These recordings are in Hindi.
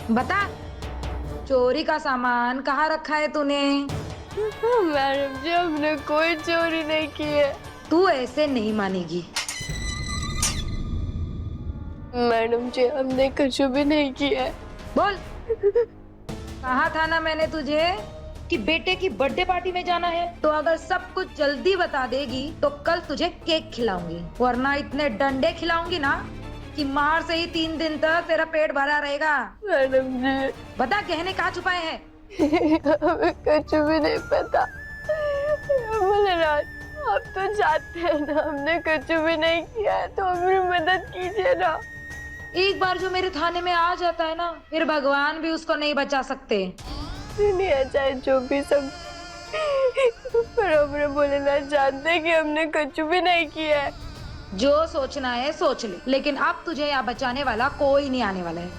बता, चोरी का सामान कहाँ रखा है तूने? मैडम जी, हमने कोई चोरी नहीं की है। तू ऐसे नहीं मानेगी। मैडम जी, हमने कुछ भी नहीं किया है। बोल। कहा था ना मैंने तुझे कि बेटे की बर्थडे पार्टी में जाना है, तो अगर सब कुछ जल्दी बता देगी तो कल तुझे केक खिलाऊंगी, वरना इतने डंडे खिलाऊंगी ना कि मार से ही 3 दिन तक तेरा पेट भरा रहेगा। मैडम जी, बता, गहने कहाँ छुपाए हैं? हमें कुछ भी नहीं पता। भोलेनाथ, आप तो जानते हैं ना, हमने कुछ भी नहीं किया है, तो हमारी मदद कीजिए ना। एक बार जो मेरे थाने में आ जाता है ना, फिर भगवान भी उसको नहीं बचा सकते। दुनिया चाहे जो भी सब, पर हमारे भोलेनाथ जानते हैं कि हमने कुछ भी नहीं किया है। जो सोचना है सोच ले, लेकिन अब तुझे यहाँ बचाने वाला कोई नहीं आने वाला है।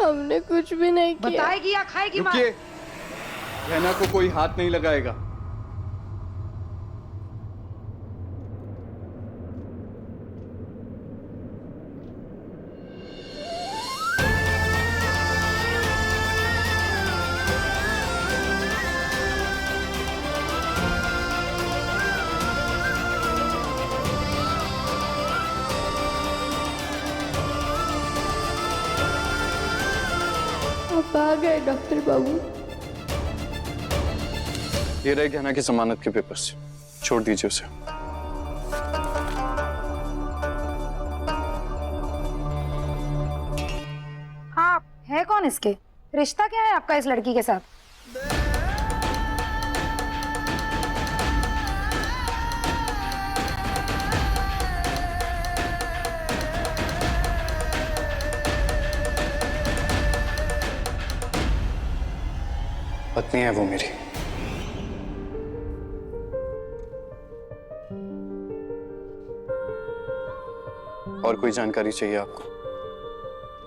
हमने कुछ भी नहीं किया। बताएगी या खाएगी मार? रुकिए, रहना को कोई हाथ नहीं लगाएगा। आप आ गए डॉक्टर बाबू। ये रहे गहना की जमानत के पेपर्स, छोड़ दीजिए उसे। आप है कौन? इसके रिश्ता क्या है आपका इस लड़की के साथ? पत्नी है वो मेरी। और कोई जानकारी चाहिए आपको?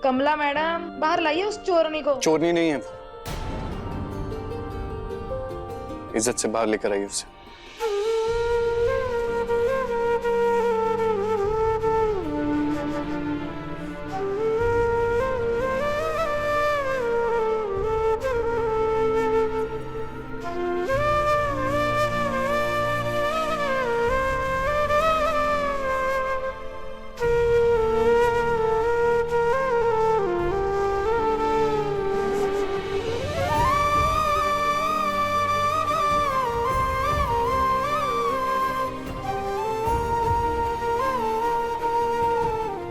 कमला मैडम, बाहर लाइए उस चोरनी को। चोरनी नहीं है वो, इज्जत से बाहर लेकर आइए उसे।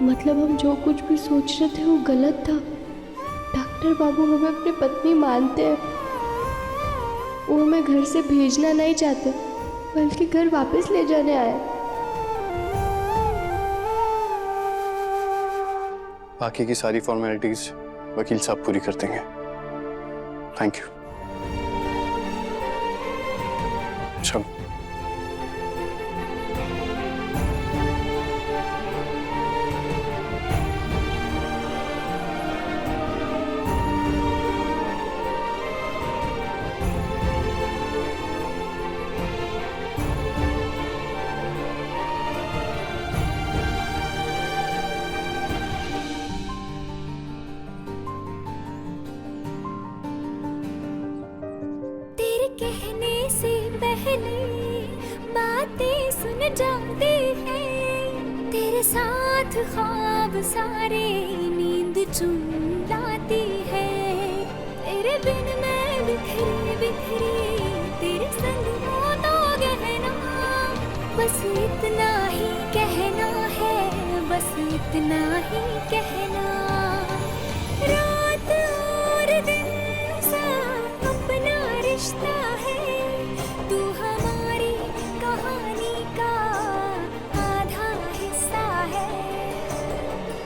मतलब हम जो कुछ भी सोच रहे थे वो गलत था। डॉक्टर बाबू हमें अपनी पत्नी मानते हैं। वो हमें घर से भेजना नहीं चाहते, बल्कि घर वापस ले जाने आए। बाकी की सारी फॉर्मेलिटीज वकील साहब पूरी कर देंगे। Thank you. चलो। कहने से पहले बातें सुन जाते हैं, तेरे साथ ख्वाब सारे नींद चुन लाती है। तेरे बिन मैं बिखरी बिखरी, तेरे संग हो तो गहना, बस इतना ही कहना है, बस इतना ही कहना। रात और दिन सा अपना रिश्ता है, तू हमारी कहानी का आधा हिस्सा है।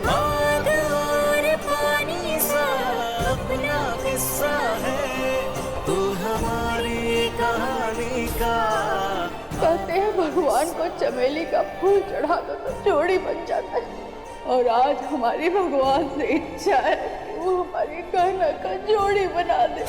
आग और पानी सा अपना किस्सा है, तू हमारी कहानी का। कहते हैं भगवान को चमेली का फूल चढ़ा दो तो जोड़ी बन जाता है, और आज हमारी भगवान से इच्छा है कि वो हमारी गहना का जोड़ी बना दे।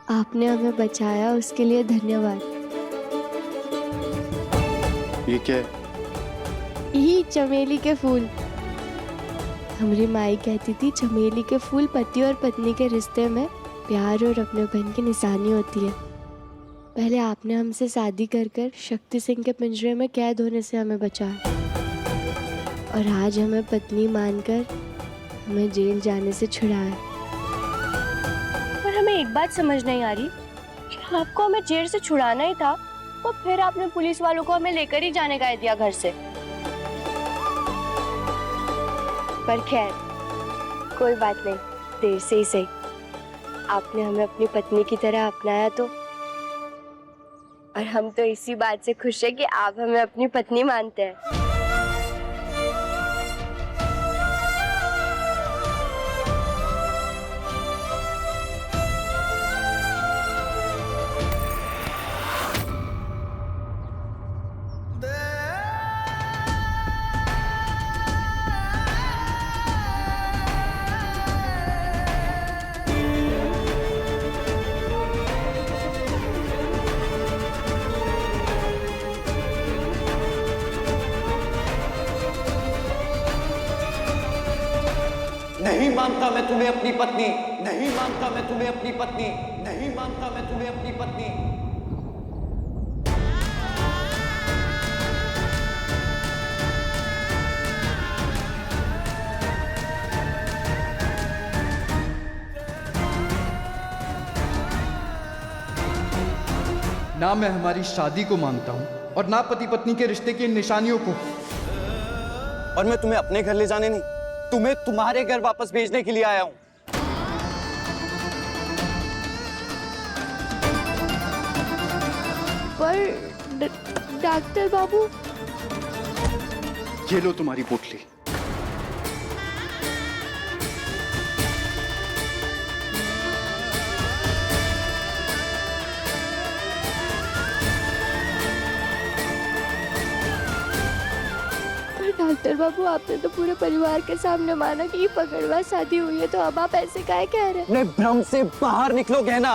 आपने हमें बचाया, उसके लिए धन्यवाद। ये क्या है? यही चमेली के फूल। हमारी माई कहती थी चमेली के फूल पति और पत्नी के रिश्ते में प्यार और अपनेपन की निशानी होती है। पहले आपने हमसे शादी कर कर शक्ति सिंह के पिंजरे में कैद होने से हमें बचाया, और आज हमें पत्नी मानकर हमें जेल जाने से छुड़ाया। पर हमें एक बात समझ नहीं आ रही कि आपको हमें जेल से छुड़ाना ही था तो फिर आपने पुलिस वालों को हमें लेकर ही जाने का दिया घर से। पर खैर कोई बात नहीं, देर से ही सही। आपने हमें अपनी पत्नी की तरह अपनाया तो, और हम तो इसी बात से खुश है कि आप हमें अपनी पत्नी मानते हैं। नहीं मानता मैं तुम्हें अपनी पत्नी, नहीं मानता मैं तुम्हें अपनी पत्नी, नहीं मानता मैं तुम्हें अपनी पत्नी। ना मैं हमारी शादी को मानता हूं और ना पति पत्नी के रिश्ते की निशानियों को। और मैं तुम्हें अपने घर ले जाने नहीं, तुम्हें तुम्हारे घर वापस भेजने के लिए आया हूं। पर डॉक्टर बाबू, ये लो तुम्हारी पोटली। डॉक्टर बाबू, आपने तो पूरे परिवार के सामने माना कि ये पकड़वा शादी हुई है, तो अब आप ऐसे काहे कह रहे हैं? अपने भ्रम से बाहर निकलोगे ना।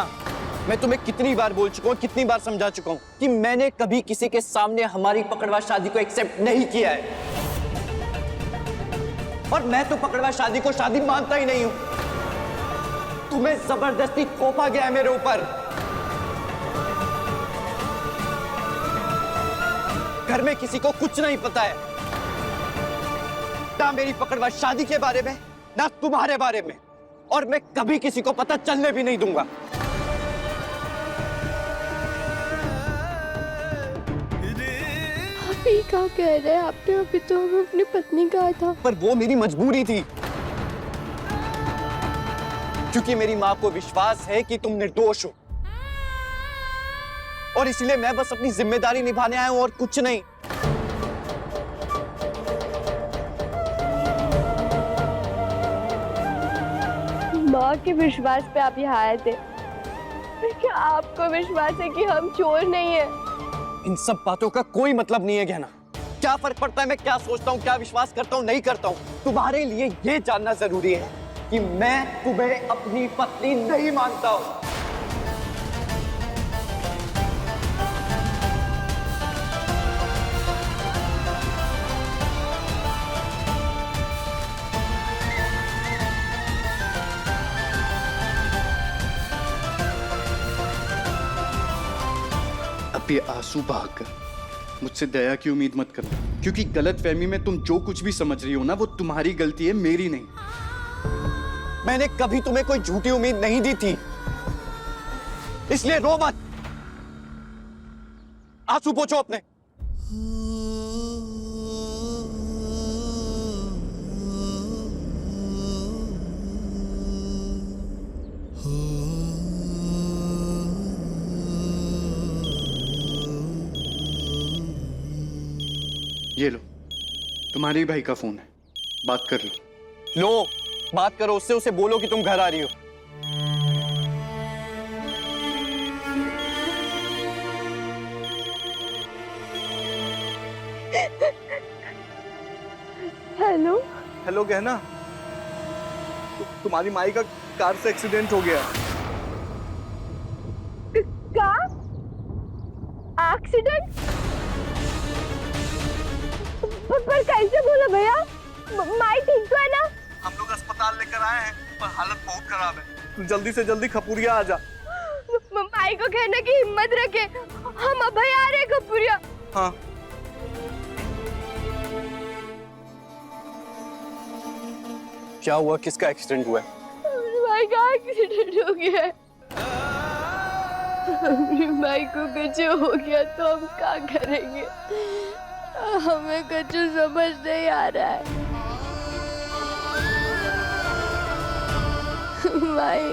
मैं तुम्हें कितनी बार बोल चुका हूँ, कितनी बार समझा चुका हूँ कि मैंने कभी किसी के सामने हमारी पकड़वा शादी को एक्सेप्ट नहीं किया है, और मैं तो पकड़वा शादी को शादी मानता ही नहीं हूँ। तुम्हें जबरदस्ती थोपा गया है मेरे ऊपर। घर में किसी को कुछ नहीं पता है, ना मेरी पकड़वा शादी के बारे में, ना तुम्हारे बारे में, और मैं कभी किसी को पता चलने भी नहीं दूंगा। आप ही क्या कह रहे हैं? आपने अभी तो हमें अपनी पत्नी कहा था। पर वो मेरी मजबूरी थी, क्योंकि मेरी माँ को विश्वास है कि तुम निर्दोष हो, और इसलिए मैं बस अपनी जिम्मेदारी निभाने आया हूं और कुछ नहीं। माँ के विश्वास पे आप यहाँ आए थे, पर क्या आपको विश्वास है कि हम चोर नहीं है? इन सब बातों का कोई मतलब नहीं है गहना। क्या फर्क पड़ता है मैं क्या सोचता हूँ, क्या विश्वास करता हूँ, नहीं करता हूँ? तुम्हारे लिए ये जानना जरूरी है कि मैं तुम्हें अपनी पत्नी नहीं मानता हूँ। अब ये आंसू बहाकर मुझसे दया की उम्मीद मत करना, क्योंकि गलतफहमी में तुम जो कुछ भी समझ रही हो ना, वो तुम्हारी गलती है, मेरी नहीं। मैंने कभी तुम्हें कोई झूठी उम्मीद नहीं दी थी, इसलिए रो मत। आंसू पोंछो अपने। ये लो, तुम्हारे भाई का फोन है, बात कर लो। लो, बात करो उससे, उसे बोलो कि तुम घर आ रही हो। हेलो हेलो गहना, तुम्हारी माई का कार से एक्सीडेंट हो गया। एक्सीडेंट? पर कैसे बोला भैया? माई ठीक तो है ना? हम लोग अस्पताल लेकर आए हैं पर हालत बहुत खराब है। तू जल्दी से जल्दी खपुरिया आ जा। माई को कहने की हिम्मत रखे, हम अभय आ रहे खपुरिया। हाँ। क्या हुआ? किसका एक्सीडेंट हुआ है? माई का एक्सीडेंट हो गया है। मेरी माई को कुछ हो गया तो हम क्या करेंगे? हमें कुछ समझ नहीं आ रहा है। माई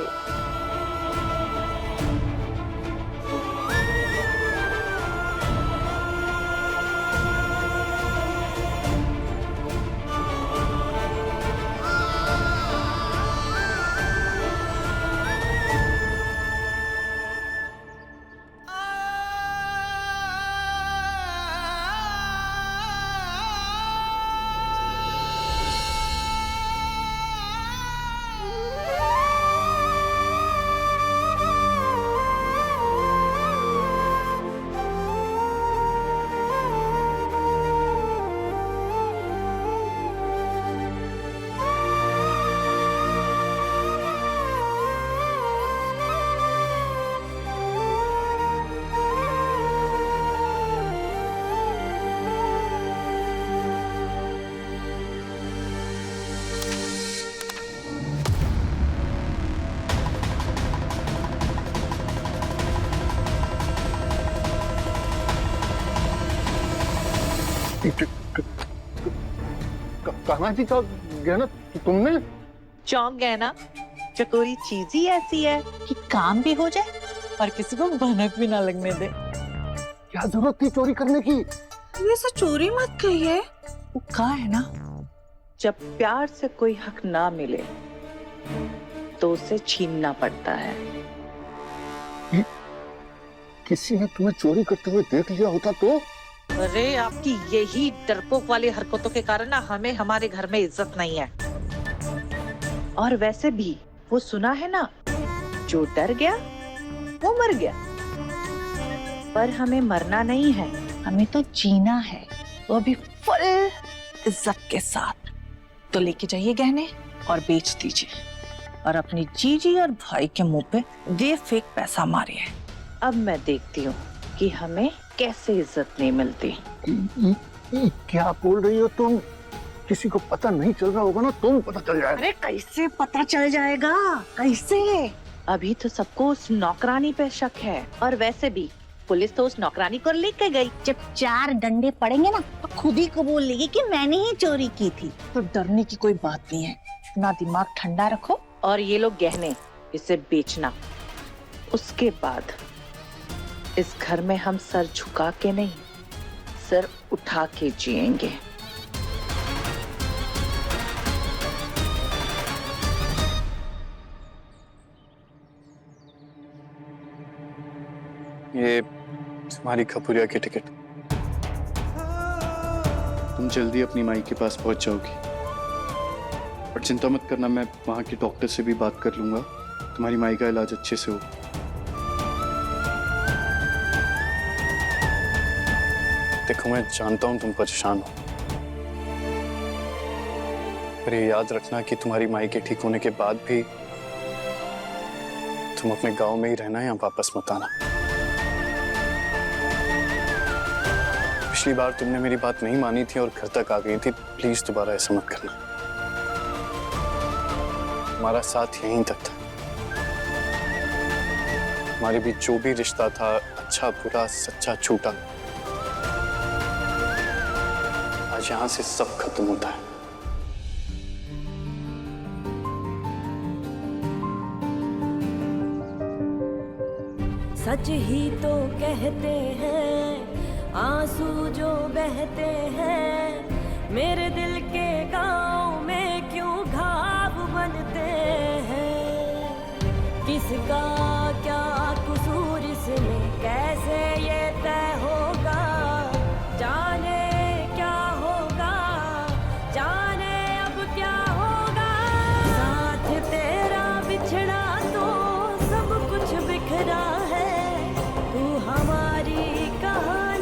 कहाँ थी क्या गहना तुमने? चौंक गए ना? चकोरी चीज ही ऐसी है कि काम भी हो जाए और किसी को भनक भी ना लगने दे। क्या जरूरत थी चोरी करने की? वैसे चोरी मत कहिए, वो कहा है ना, जब प्यार से कोई हक ना मिले तो उसे छीनना पड़ता है। किसी ने तुम्हें चोरी करते हुए देख लिया होता तो? अरे आपकी यही डरपोक वाली हरकतों के कारण ना हमें हमारे घर में इज्जत नहीं है। और वैसे भी वो सुना है ना, जो डर गया वो मर गया। पर हमें मरना नहीं है, हमें तो जीना है, वो भी फुल इज्जत के साथ। तो लेके जाइए गहने और बेच दीजिए और अपनी जीजी और भाई के मुंह पे ये फेक पैसा मारिए। अब मैं देखती हूँ कि हमें कैसे इज्जत नहीं मिलती। क्या बोल रही हो तुम? किसी को पता नहीं चल रहा होगा ना? तुम पता चल जाएगा। अरे कैसे पता चल जाएगा? कैसे? अभी तो सबको उस नौकरानी पे शक है और वैसे भी पुलिस तो उस नौकरानी को लेके गई। जब 4 डंडे पड़ेंगे ना तो खुद ही कबूल लेगी कि मैंने ही चोरी की थी। तो डरने की कोई बात नहीं है, अपना दिमाग ठंडा रखो और ये लोग गहने इसे बेचना। उसके बाद इस घर में हम सर झुका के नहीं, सर उठा के जिएंगे। ये तुम्हारी खपुरिया की टिकट। तुम जल्दी अपनी माई के पास पहुंच जाओगी। और चिंता मत करना, मैं वहां के डॉक्टर से भी बात कर लूंगा, तुम्हारी माई का इलाज अच्छे से हो। देखो मैं जानता हूं तुम परेशान हो, पर ये याद रखना कि तुम्हारी माई के ठीक होने के बाद भी तुम अपने गांव में ही रहना, यहाँ वापस मत आना। पिछली बार तुमने मेरी बात नहीं मानी थी और घर तक आ गई थी, प्लीज दोबारा ऐसा मत करना। हमारा साथ यहीं तक था, हमारे बीच जो भी रिश्ता था, अच्छा बुरा सच्चा झूठा, आज यहां से सब खत्म होता है। सच ही तो कहते हैं आंसू जो बहते हैं, मेरे दिल के गाँव में क्यों घाव बनते हैं। किसका क्या कसूर इसमें कैसे ये तय होगा, जाने क्या होगा, जाने अब क्या होगा। साथ तेरा बिछड़ा तो सब कुछ बिखरा है, तू हमारी कहानी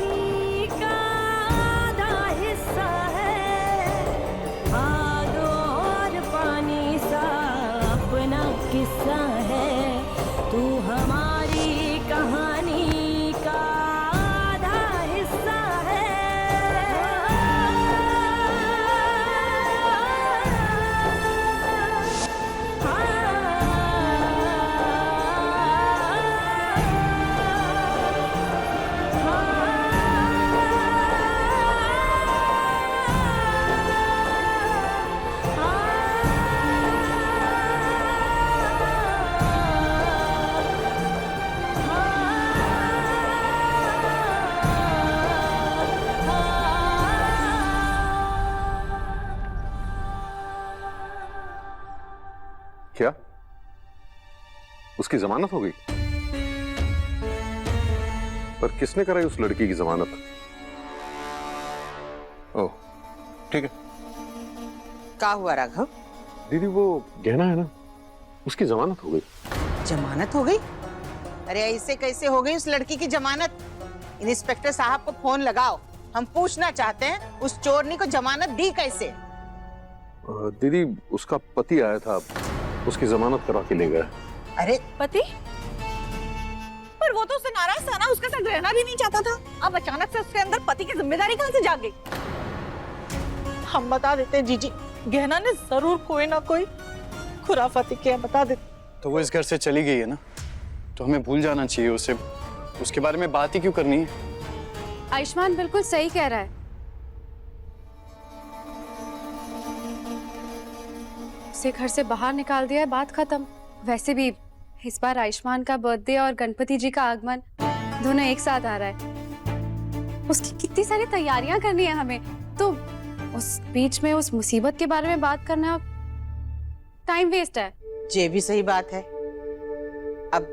किस्सा है, तू हमारी कहानी का आधा हिस्सा है। क्या उसकी जमानत हो गई? पर किसने कराई उस लड़की की जमानत? ओह, ठीक है। क्या हुआ राघव? दीदी वो गहना है ना, उसकी जमानत हो गई। जमानत हो गई? अरे ऐसे कैसे हो गई उस लड़की की जमानत? इंस्पेक्टर साहब को फोन लगाओ, हम पूछना चाहते हैं उस चोरनी को जमानत दी कैसे? दीदी उसका पति आया था, उसकी जमानत करा के ले गया। अरे पति? पर वो तो उससे नाराज था ना, उसके साथ रहना भी नहीं चाहता था। अब अचानक से उसके अंदर पति की जिम्मेदारी कहां से जाग गई? हम बता देते हैं जीजी, गहना ने जरूर कोई ना कोई खुराफाती किया, बता देते। तो वो इस घर से चली गई है ना, तो हमें भूल जाना चाहिए उसे, उसके बारे में बात ही क्यों करनी है? आयुष्मान बिल्कुल सही कह रहा है। उसे घर से बाहर निकाल दिया है, बात खत्म। वैसे भी इस बार आयुष्मान का बर्थडे और गणपति जी का आगमन दोनों एक साथ आ रहा है। उसकी कितनी सारी तैयारियां करनी है हमें, तो उस बीच में उस मुसीबत के बारे में बात करना टाइम वेस्ट है। ये भी सही बात है। अब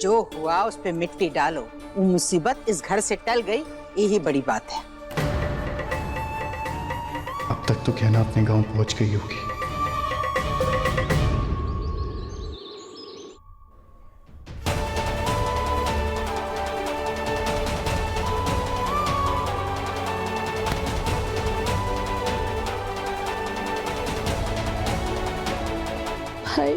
जो हुआ उस पे मिट्टी डालो, वो मुसीबत इस घर से टल गई, यही बड़ी बात है। अब तक तो कहना अपने गांव पहुंच गई होगी। भाई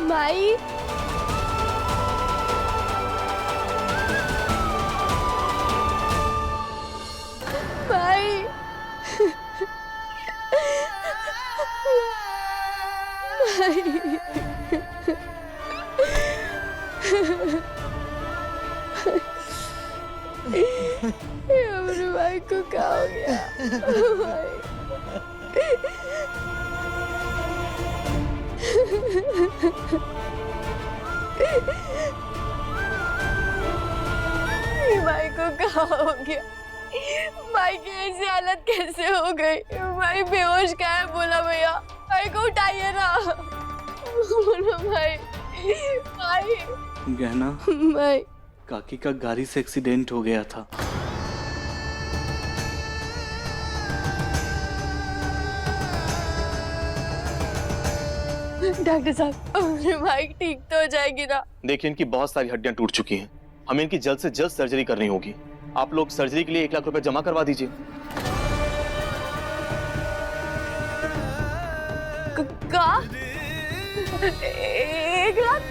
माई, भाई, भाई भाई को क्या हो गया? भाई को क्या हो गया? भाई की ऐसी हालत कैसे हो गई? भाई बेहोश क्या है? बोला भैया, भाई को उठाइए ना। बोलो भाई, भाई। गहना, भाई काकी का गाड़ी से एक्सीडेंट हो गया था। डॉक्टर साहब, भाई ठीक तो हो जाएगी ना? देखिए इनकी बहुत सारी हड्डियां टूट चुकी हैं, हमें इनकी जल्द से जल्द सर्जरी करनी होगी। आप लोग सर्जरी के लिए 1 लाख रुपए जमा करवा दीजिए। का? 1 लाख?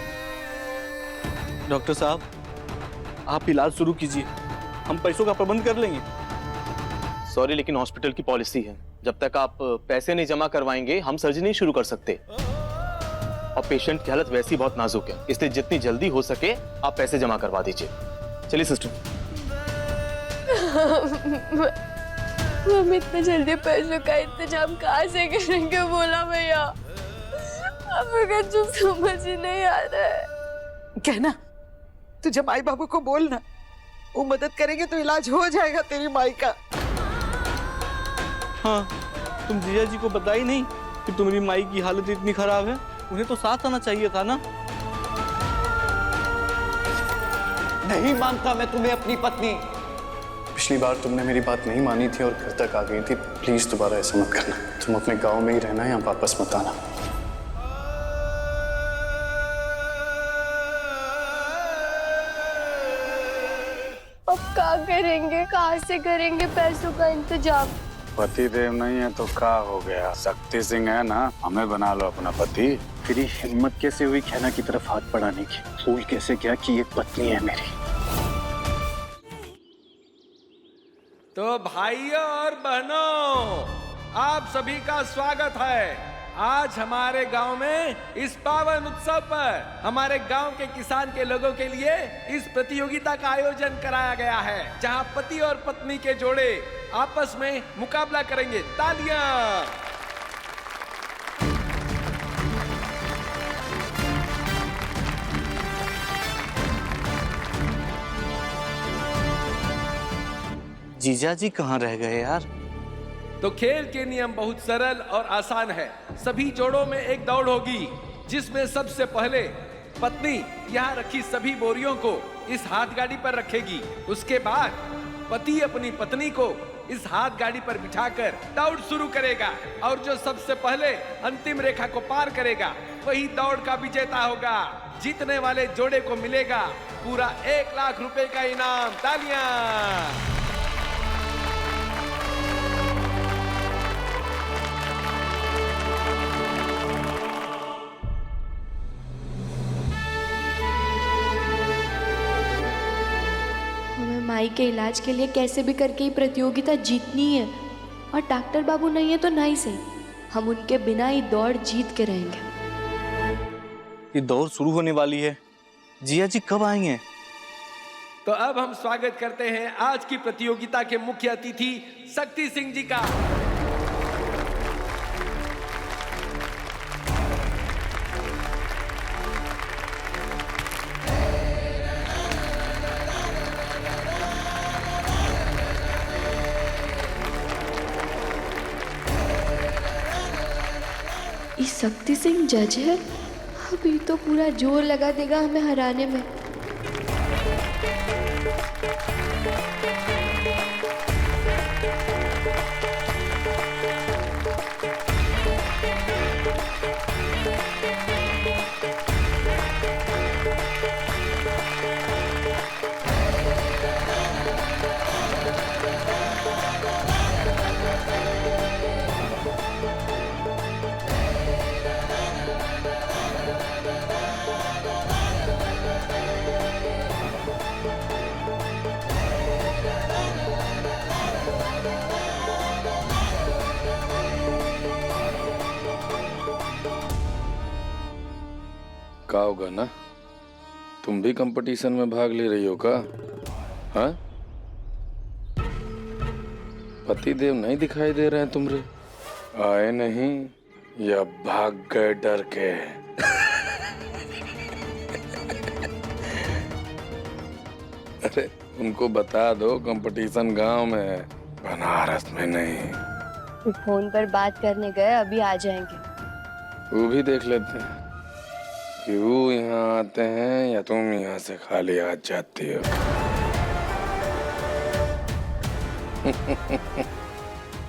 डॉक्टर साहब, आप इलाज शुरू कीजिए, हम पैसों का प्रबंध कर लेंगे। सॉरी लेकिन हॉस्पिटल की पॉलिसी है, जब तक आप पैसे नहीं जमा करवाएंगे हम सर्जरी नहीं शुरू कर सकते। और पेशेंट की हालत वैसी बहुत नाजुक है, इसलिए जितनी जल्दी हो सके आप पैसे जमा करवा दीजिए। चलिए सिस्टर। हम इतने जल्दी पैसों का इंतजाम कहाँ से करेंगे? बोला भैया, हमें जो समझ ही नहीं आ रहा है। कहना तुझे माई बाबू को बोलना, वो मदद करेंगे तो इलाज हो जाएगा तेरी माई का। हाँ, तुम जीजा जी को बताई नहीं कि तुम्हारी माई की हालत इतनी खराब है? उन्हें तो साथ आना चाहिए था ना। नहीं मानता मैं तुम्हें अपनी पत्नी। पिछली बार तुमने मेरी बात नहीं मानी थी और घर तक आ गई थी, प्लीज दोबारा ऐसा मत करना। तुम अपने गांव में ही रहना, यहाँ वापस मत आना। अब क्या करेंगे? कहाँ से करेंगे पैसों का इंतजाम? पति देव नहीं है तो क्या हो गया? शक्ति सिंह है ना, हमें बना लो अपना पति। तेरी हिम्मत कैसे हुई खैना की तरफ हाथ बढ़ाने की? भूल कैसे गया कि ये पत्नी है मेरी? तो भाइयों और बहनों, आप सभी का स्वागत है। आज हमारे गांव में इस पावन उत्सव पर हमारे गांव के किसान के लोगों के लिए इस प्रतियोगिता का आयोजन कराया गया है, जहां पति और पत्नी के जोड़े आपस में मुकाबला करेंगे। तालियां! जीजा जी कहाँ रह गए यार? तो खेल के नियम बहुत सरल और आसान है। सभी जोड़ों में एक दौड़ होगी, जिसमें सबसे पहले पत्नी यहाँ रखी सभी बोरियों को इस हाथ गाड़ी पर रखेगी। उसके बाद पति अपनी पत्नी को इस हाथ गाड़ी पर बिठाकर दौड़ शुरू करेगा, और जो सबसे पहले अंतिम रेखा को पार करेगा वही दौड़ का विजेता होगा। जीतने वाले जोड़े को मिलेगा पूरा 1 लाख रुपए का इनाम। तालियां! माई के इलाज के लिए कैसे भी करके ही प्रतियोगिता जीतनी है, और डॉक्टर बाबू नहीं है तो नहीं सही, हम उनके बिना ही दौड़ जीत के रहेंगे। ये दौड़ शुरू होने वाली है। जिया जी कब आएंगे? तो अब हम स्वागत करते हैं आज की प्रतियोगिता के मुख्य अतिथि शक्ति सिंह जी का। शक्ति सिंह जज है, अभी तो पूरा जोर लगा देगा हमें हराने में। का होगा ना, तुम भी कंपटीशन में भाग ले रही हो का? हाँ, पति देव नहीं दिखाई दे रहे हैं तुमरे? आए नहीं या भाग गए डर के? अरे उनको बता दो कंपटीशन गांव में है, बनारस में नहीं। फोन पर बात करने गए, अभी आ जाएंगे। वो भी देख लेते हैं कि वो यहाँ आते हैं या तुम यहाँ से खाली आ जाती हो।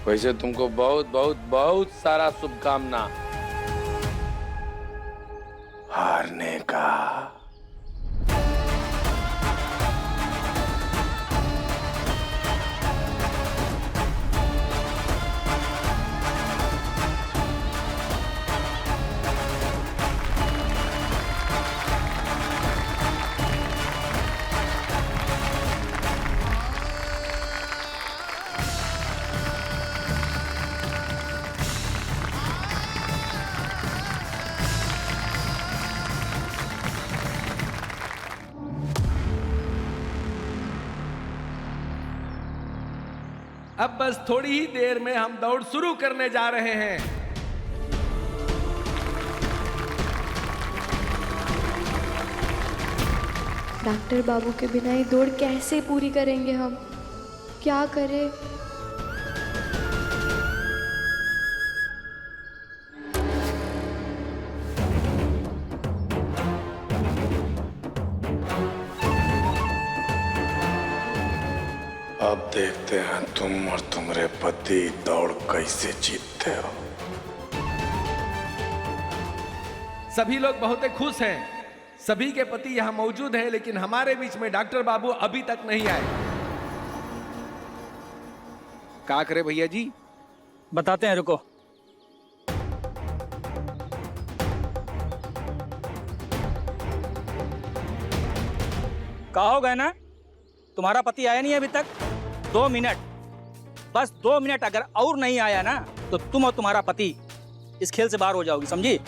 वैसे तुमको बहुत बहुत बहुत सारा शुभकामना हारने का। अब बस थोड़ी ही देर में हम दौड़ शुरू करने जा रहे हैं। डॉक्टर बाबू के बिना ये दौड़ कैसे पूरी करेंगे हम? क्या करें? अब देखते हैं तुम और तुम्हारे पति दौड़ कैसे जीतते हो। सभी लोग बहुत खुश हैं। सभी के पति यहाँ मौजूद हैं, लेकिन हमारे बीच में डॉक्टर बाबू अभी तक नहीं आए। का करे भैया जी, बताते हैं, रुको। कहा हो गए ना, तुम्हारा पति आया नहीं है अभी तक। 2 मिनट, बस 2 मिनट अगर और नहीं आया ना तो तुम और तुम्हारा पति इस खेल से बाहर हो जाओगी, समझी?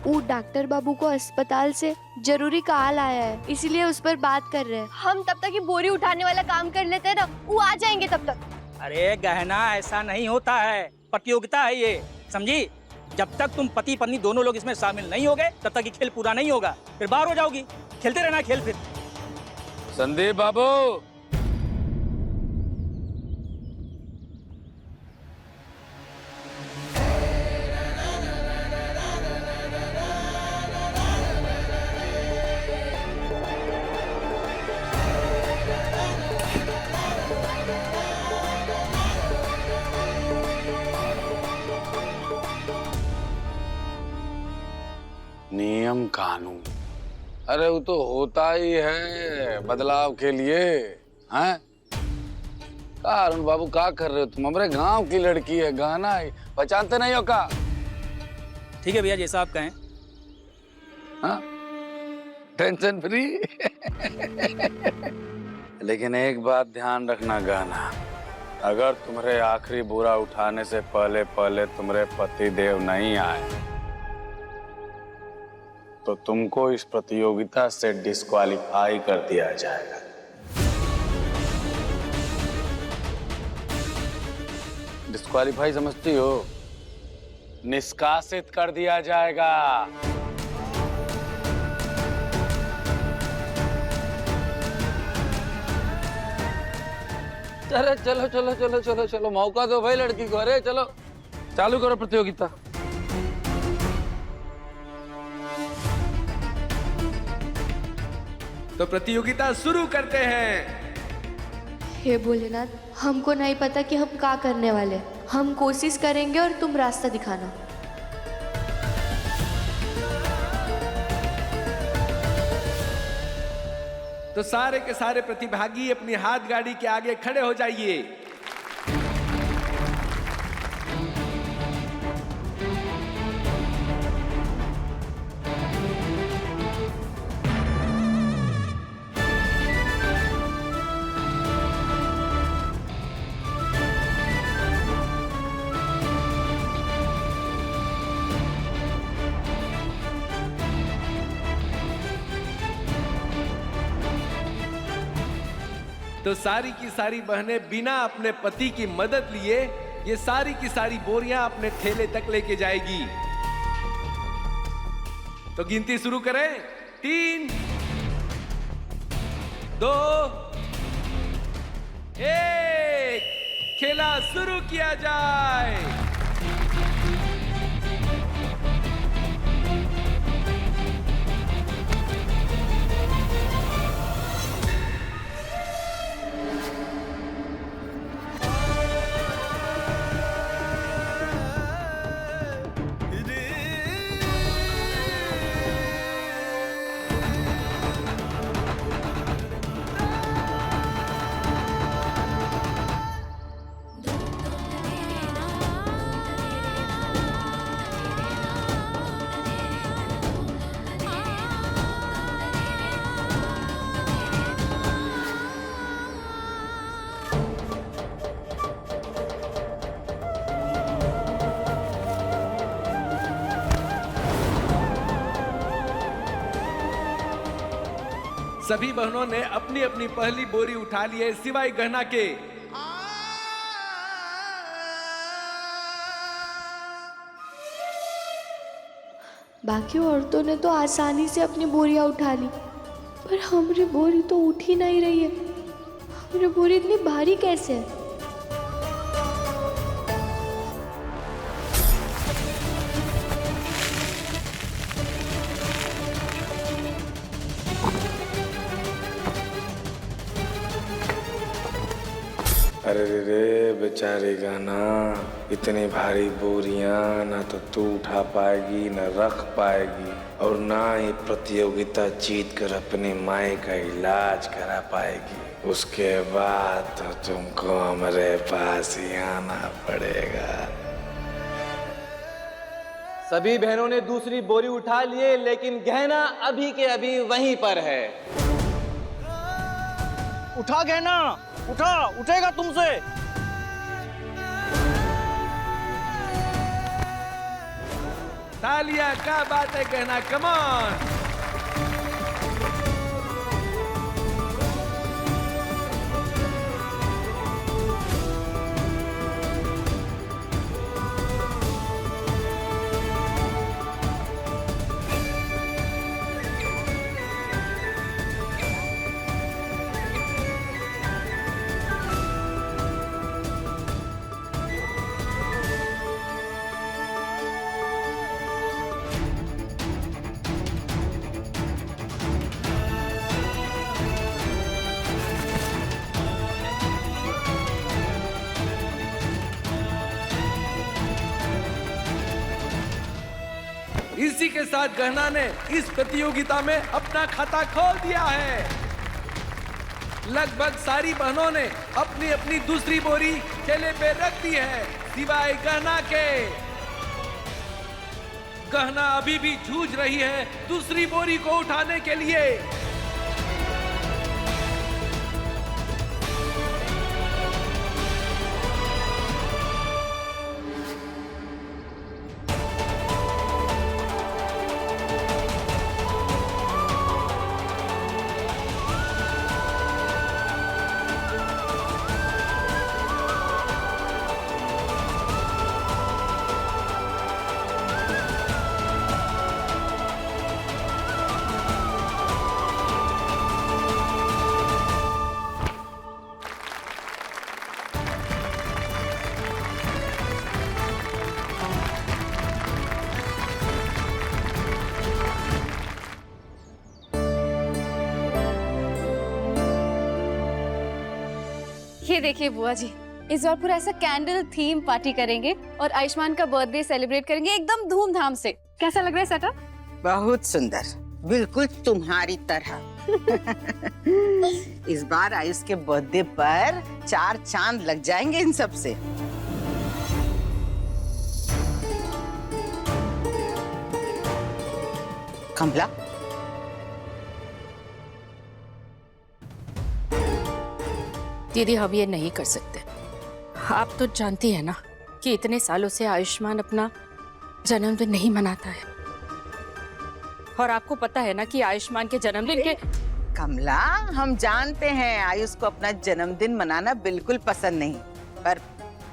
वो डॉक्टर बाबू को अस्पताल से जरूरी कॉल आया है, इसीलिए उस पर बात कर रहे हैं। हम तब तक ये बोरी उठाने वाला काम कर लेते हैं ना, वो आ जाएंगे तब तक। अरे गहना, ऐसा नहीं होता है, प्रतियोगिता है ये, समझी? जब तक तुम पति पत्नी दोनों लोग इसमें शामिल नहीं होगे तब तक ये खेल पूरा नहीं होगा, फिर बाहर हो जाओगी। खेलते रहना खेल। फिर संदीप बाबू, नियम कानून, अरे वो तो होता ही है बदलाव के लिए, हैं? का अरुण बाबू का कर रहे हो तुम? हमारे गांव की लड़की है, गाना है, पहचानते नहीं हो का? ठीक है भैया, जैसा आप कहें। हाँ, टेंशन फ्री। लेकिन एक बात ध्यान रखना गाना, अगर तुम्हारे आखिरी बुरा उठाने से पहले पहले तुम्हारे पति देव नहीं आए तो तुमको इस प्रतियोगिता से डिस्क्वालीफाई कर दिया जाएगा। डिस्क्वालीफाई समझती हो? निष्कासित कर दिया जाएगा। अरे चलो चलो चलो चलो चलो, मौका दो भाई लड़की को। अरे चलो चालू करो प्रतियोगिता। तो प्रतियोगिता शुरू करते हैं। हे भोलेनाथ, हमको नहीं पता कि हम क्या करने वाले हैं। हम कोशिश करेंगे और तुम रास्ता दिखाना। तो सारे के सारे प्रतिभागी अपनी हाथ गाड़ी के आगे खड़े हो जाइए। तो सारी की सारी बहनें बिना अपने पति की मदद लिए ये सारी की सारी बोरियां अपने ठेले तक लेके जाएगी। तो गिनती शुरू करें। 3, 2, 1, खेला शुरू किया जाए। सभी बहनों ने अपनी अपनी पहली बोरी उठा ली है, सिवाय गहना के। बाकी औरतों ने तो आसानी से अपनी बोरियां उठा ली, पर हमारी बोरी तो उठ ही नहीं रही है। हमारी बोरी इतनी भारी कैसे है? अरे रे बेचारी गाना, इतनी भारी बोरियां ना तो तू उठा पाएगी ना रख पाएगी, और ना ही प्रतियोगिता जीत कर अपनी माई का इलाज करा पाएगी। उसके बाद तो तुमको हमारे पास ही आना पड़ेगा। सभी बहनों ने दूसरी बोरी उठा लिए, लेकिन गहना अभी के अभी वहीं पर है। उठा गहना, उठा, उठेगा तुमसे। तालिया, क्या बात है गहना, कमान। इसी के साथ गहना ने इस प्रतियोगिता में अपना खाता खोल दिया है। लगभग सारी बहनों ने अपनी अपनी दूसरी बोरी ठेले पे रख दी है, सिवाय गहना के। गहना अभी भी जूझ रही है दूसरी बोरी को उठाने के लिए। ये देखिए बुआ जी, इस बार पूरा ऐसा कैंडल थीम पार्टी करेंगे और आयुष्मान का बर्थडे सेलिब्रेट करेंगे एकदम धूमधाम से। कैसा लग रहा है सेटअप? बहुत सुंदर, बिल्कुल तुम्हारी तरह। इस बार आयुष के बर्थडे पर 4 चांद लग जाएंगे इन सब से। कमला, दीदी हम ये नहीं कर सकते। आप तो जानती है ना कि इतने सालों से आयुष्मान अपना जन्मदिन नहीं मनाता है, और आपको पता है ना कि आयुष्मान के जन्मदिन के। कमला, हम जानते हैं आयुष को अपना जन्मदिन मनाना बिल्कुल पसंद नहीं, पर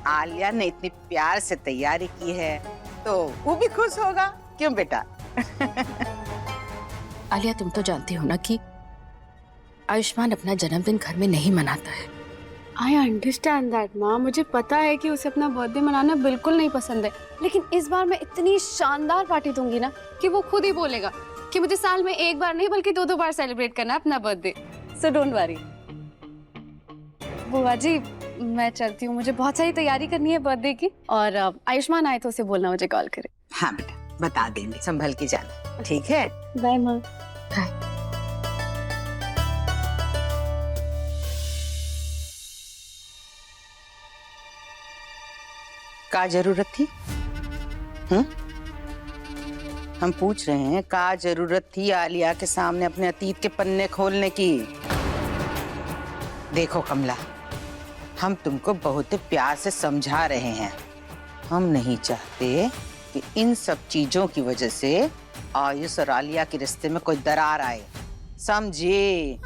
आलिया ने इतनी प्यार से तैयारी की है तो वो भी खुश होगा, क्यों बेटा? आलिया, तुम तो जानती हो ना कि आयुष्मान अपना जन्मदिन घर में नहीं मनाता है। आई अंडरस्टैंड दैट माँ, मुझे पता है कि उसे अपना बर्थडे मनाना बिल्कुल नहीं पसंद है, लेकिन इस बार मैं इतनी शानदार पार्टी दूंगी ना कि वो खुद ही बोलेगा कि मुझे साल में एक बार नहीं बल्कि 2-2 बार सेलिब्रेट करना है अपना बर्थडे। So don't worry. बुआ जी, मैं चलती हूँ, मुझे बहुत सारी तैयारी करनी है बर्थडे की, और आयुष्मान आए तो उसे बोलना मुझे कॉल करे। हाँ बेटा, बता देंगे, संभल के जाना, ठीक है? बाय माँ। का जरूरत थी? हम पूछ रहे हैं, का जरूरत थी आलिया के सामने अपने अतीत के पन्ने खोलने की? देखो कमला, हम तुमको बहुत प्यार से समझा रहे हैं। हम नहीं चाहते कि इन सब चीजों की वजह से आयुष और आलिया के रिश्ते में कोई दरार आए, समझे?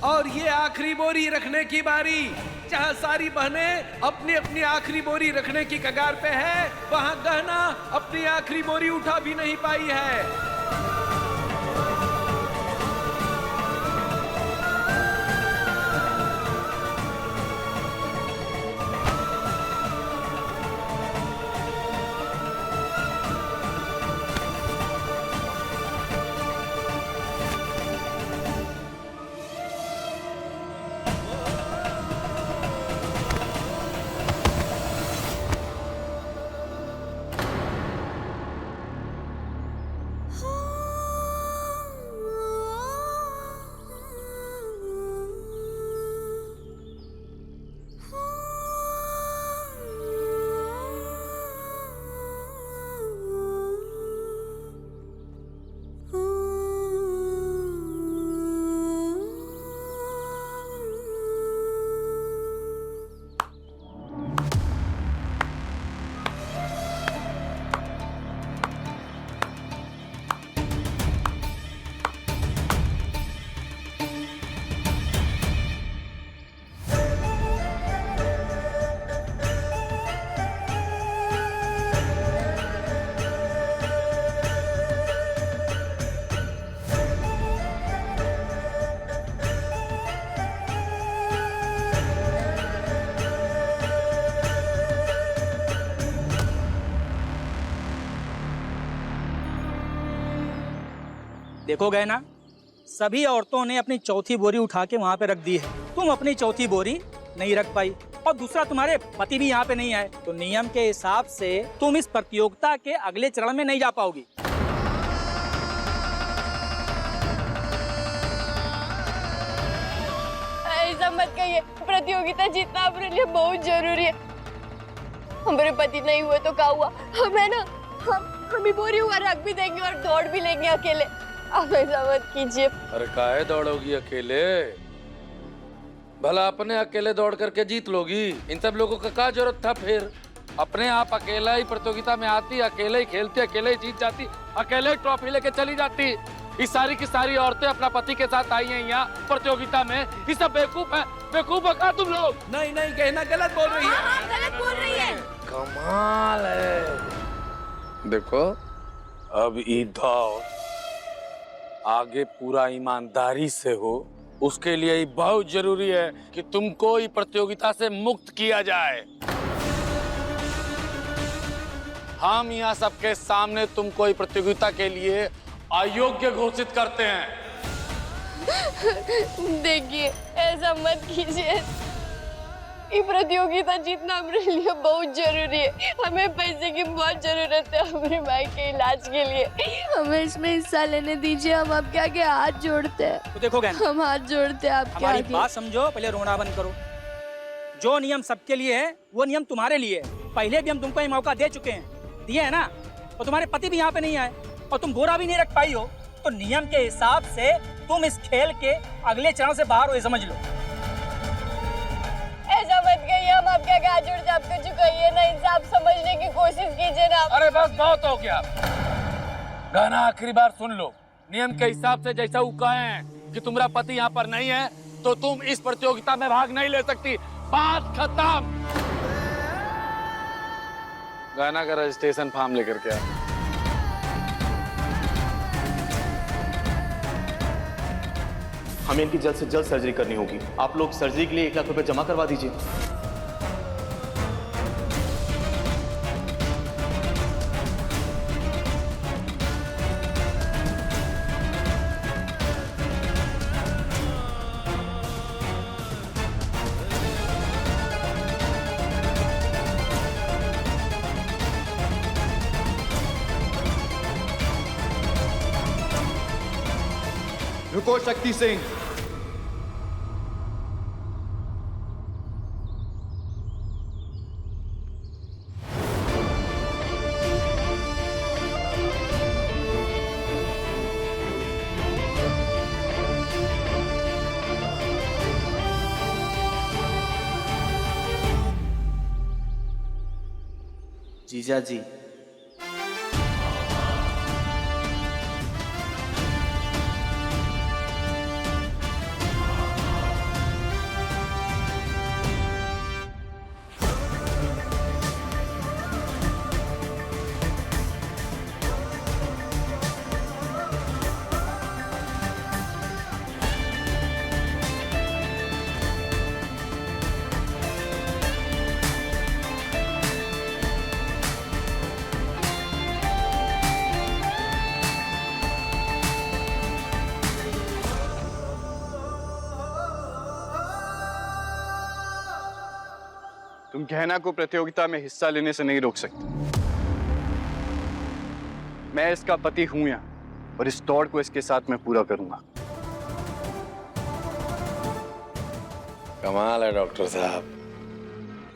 और ये आखिरी बोरी रखने की बारी, जहां सारी बहनें अपनी अपनी आखिरी बोरी रखने की कगार पे है, वहां गहना अपनी आखिरी बोरी उठा भी नहीं पाई है। हो देखो गए ना, सभी औरतों ने अपनी चौथी बोरी उठा के वहाँ पे रख दी है, तुम अपनी चौथी बोरी नहीं रख पाई, और दूसरा तुम्हारे पति भी यहाँ पे नहीं आए, तो नियम के हिसाब से तुम इस प्रतियोगिता के अगले चरण में नहीं जा पाओगी। ऐसा मत कहिए, प्रतियोगिता जीतना हमारे लिए बहुत जरूरी है। हमारे पति नहीं हुए तो क्या हुआ, हम है ना, हम ही बोरी हुआ रख भी देंगे और दौड़ भी लेंगे अकेले। आप ऐसा मत कीजिए। अरे काहे दौड़ोगी अकेले? भला अपने अकेले दौड़ करके जीत लोगी? इन सब लोगों का क्या जरूरत था फिर? अपने आप अकेला ही प्रतियोगिता में आती, अकेले ही खेलती, अकेले ही जीत जाती, अकेले ही ट्रॉफी लेके चली जाती। ये सारी की सारी औरतें अपना पति के साथ आई हैं यहाँ प्रतियोगिता में। ये सब बेवकूफ है, बेवकूफ है क्या तुम लोग? नहीं नहीं, कहना गलत बोल रही है। गलत बोल रही है। कमाल है। देखो अब ये दौड़ आगे पूरा ईमानदारी से हो, उसके लिए ये बहुत जरूरी है कि तुमको ये प्रतियोगिता से मुक्त किया जाए। हम यहाँ सबके सामने तुमको ये प्रतियोगिता के लिए अयोग्य घोषित करते हैं। देखिए ऐसा मत कीजिए, ये प्रतियोगिता जीतना हमारे लिए बहुत जरूरी है। हमें पैसे की बहुत जरूरत है हमारी माँ के इलाज के लिए। हमें इसमें हिस्सा लेने दीजिए, हम आपके आगे हाथ जोड़ते हैं। तो देखो गहना, हम हाथ जोड़ते हैं आपके हमारी आगे। बात समझो, पहले रोना बंद करो। जो नियम सबके लिए है वो नियम तुम्हारे लिए है। पहले भी हम तुमको ये मौका दे चुके हैं, दिए है ना, और तुम्हारे पति भी यहाँ पे नहीं आए और तुम बोरा भी नहीं रख पाई हो, तो नियम के हिसाब से तुम इस खेल के अगले चरण से बाहर हो, ये समझ लो। ऐसा मत कहिए, हम आपके आगे हाथ जोड़ते हैं, आपको चुकाइए ना, इंसाफ समझने की कोशिश कीजिए ना। अरे बस बहुत हो गया। गाना आखिरी बार सुन लो। नियम के हिसाब से जैसा वो कहे हैं कि तुम्हारा पति यहाँ पर नहीं है तो तुम इस प्रतियोगिता में भाग नहीं ले सकती। बात खत्म। गाना का रजिस्ट्रेशन फॉर्म लेकर के आ। हमें इनकी जल्द से जल्द सर्जरी करनी होगी। आप लोग सर्जरी के लिए 1 लाख रुपए जमा करवा दीजिए। रुको शक्ति सिंह। जीजा जी, तुम गहना को प्रतियोगिता में हिस्सा लेने से नहीं रोक सकते। मैं इसका पति हूं यहाँ और इस दौड़ को इसके साथ मैं पूरा करूंगा। कमाल है डॉक्टर साहब।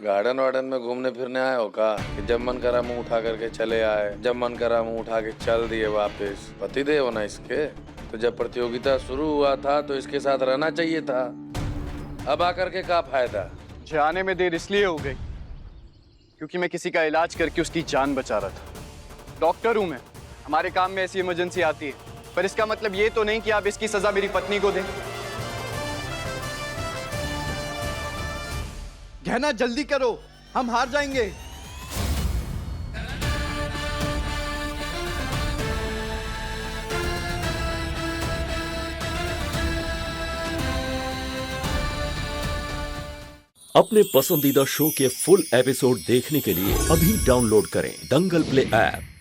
गार्डन वार्डन में घूमने फिरने आए हो का कि जब मन करा मुंह उठा करके चले आए, जब मन करा मुंह उठा के चल दिए वापस? पति देव हो ना इसके, तो जब प्रतियोगिता शुरू हुआ था तो इसके साथ रहना चाहिए था। अब आकर के क्या फायदा? मुझे आने में देर इसलिए हो गई क्योंकि मैं किसी का इलाज करके उसकी जान बचा रहा था। डॉक्टर हूं मैं, हमारे काम में ऐसी इमरजेंसी आती है, पर इसका मतलब ये तो नहीं कि आप इसकी सजा मेरी पत्नी को दें। गहना जल्दी करो, हम हार जाएंगे। अपने पसंदीदा शो के फुल एपिसोड देखने के लिए अभी डाउनलोड करें दंगल प्ले ऐप।